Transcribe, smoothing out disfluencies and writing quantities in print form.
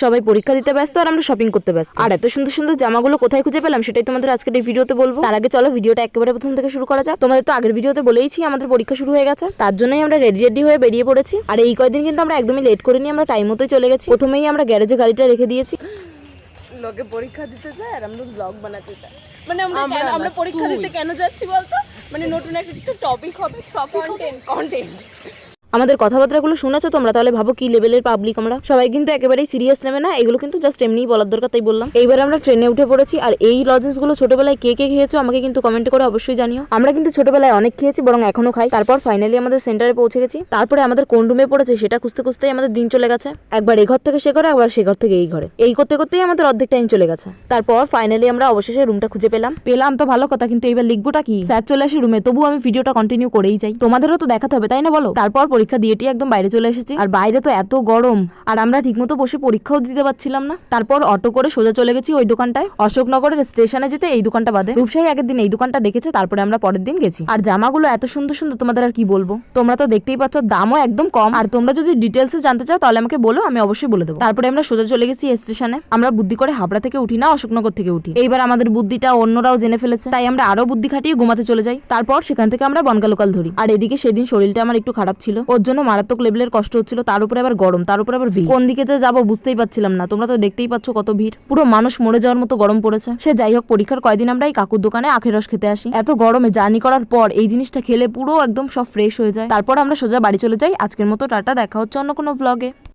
সবাই পরীক্ষা দিতে ব্যস্ত আর আমরা শপিং করতে ব্যস্ত। আর এত সুন্দর সুন্দর জামাগুলো কোথায় খুঁজে পেলাম সেটাই তোমাদের আজকের এই ভিডিওতে বলবো। তার আগে চলো ভিডিওটা একেবারে প্রথম থেকে শুরু করা যাক। তোমাদের তো আগের ভিডিওতে বলেইছি আমাদের পরীক্ষা শুরু হয়ে গেছে, তার জন্যই আমরা রেডি হয়ে বেরিয়ে পড়েছি। আর এই কয়দিন কিন্তু আমরা একদমই লেট করিনি, আমরা টাইম মতোই চলে গেছি। প্রথমেই আমরা গ্যারেজে গাড়িটা রেখে দিয়েছি। লোকে পরীক্ষা দিতে যায় আর আমরা ব্লগ বানাতে চাই। মানে আমরা পরীক্ষা দিতে কেন যাচ্ছি বলতো, মানে নতুন একটা টপিক হবে, সব কন্টেন্ট। আমাদের কথাবার্তাগুলো শুনেছো তোমরা, তাহলে ভাবো কি লেভেলের পাবলিক আমরা। সবাই কিন্তু একেবারেই সিরিয়াস নেবে না, এগুলো কিন্তু জাস্ট এমনিই বলার দরকার, তাই বললাম। এইবার আমরা ট্রেনে উঠে পড়েছি। আর এই লজেন্স গুলো ছোটবেলায় কে কে খেয়েছো আমাকে কিন্তু কমেন্ট করে অবশ্যই জানিও। আমরা কিন্তু ছোটবেলায় অনেক খেয়েছি, বরং এখনো খাই। তারপর ফাইনালি আমাদের সেন্টারে পৌঁছে গেছি। তারপরে আমাদের কোন রুমে পড়েছে সেটা খুঁজতে খুঁজতেই আমাদের দিন চলে গেছে। একবার এই ঘর থেকে সে ঘরে, একবার সে ঘর থেকে এই ঘরে, এই করতে করতেই আমাদের অর্ধেক টাইম চলে গেছে। তারপর ফাইনালি আমরা অবশেষে রুমটা খুঁজে পেলাম তো ভালো কথা, কিন্তু এইবার লিখবোটা কি? স্যার চলে আসি রুমে, তবু আমি ভিডিওটা কন্টিনিউ করেই যাই, তোমাদেরও তো দেখাতে হবে তাই না বলো। তারপর পরীক্ষা দিয়েটি একদম বাইরে চলে এসেছি। আর বাইরে তো এত গরম, আর আমরা ঠিকমতো বসে পরীক্ষাও দিতে পারছিলাম না। তারপর অটো করে সোজা চলে গেছি ওই দোকানটায়। অশোকনগরের স্টেশনে যেতে এই দোকানটা বাদে রূপসাই আগের দিন এই দোকানটা দেখেছে, তারপরে আমরা পরের দিন গেছি। আর জামাগুলো এত সুন্দর সুন্দর, তোমাদের আর কি বলবো। তোমরা তো দেখতেই পাচ্ছ, দামও একদম কম। আর তোমরা যদি ডিটেলসে জানতে চাও তাহলে আমাকে বলো, আমি অবশ্যই বলে দেবো। তারপরে আমরা সোজা চলে গেছি স্টেশনে। আমরা বুদ্ধি করে হাবড়া থেকে উঠি না, অশোকনগর থেকে উঠি। এইবার আমাদের বুদ্ধিটা অন্যরাও জেনে ফেলেছে, তাই আমরা আরো বুদ্ধি খাটিয়ে ঘুমাতে চলে যাই। তারপর সেখান থেকে আমরা বনগা লোকাল ধরি। আর এদিকে সেদিন শরীরটা আমার একটু খারাপ ছিল, ওর জন্য মারাত্মক লেভেলের কষ্ট হচ্ছিল। তার উপরে আবার গরম, তার উপরে আবার ভিড়। কোন দিকে যে যাবো বুঝতেই পারছিলাম না। তোমরা তো দেখতেই পাচ্ছ কত ভিড়, পুরো মানুষ মরে যাওয়ার মতো গরম পড়েছে। সে যাই হোক, পরীক্ষার কয়দিন আমরা এই কাকুর দোকানে আখের রস খেতে আসি। এত গরমে জার্নি করার পর এই জিনিসটা খেলে পুরো একদম সব ফ্রেশ হয়ে যায়। তারপর আমরা সোজা বাড়ি চলে যাই। আজকের মতো টাটা, দেখা হচ্ছে অন্য কোনো ব্লগে।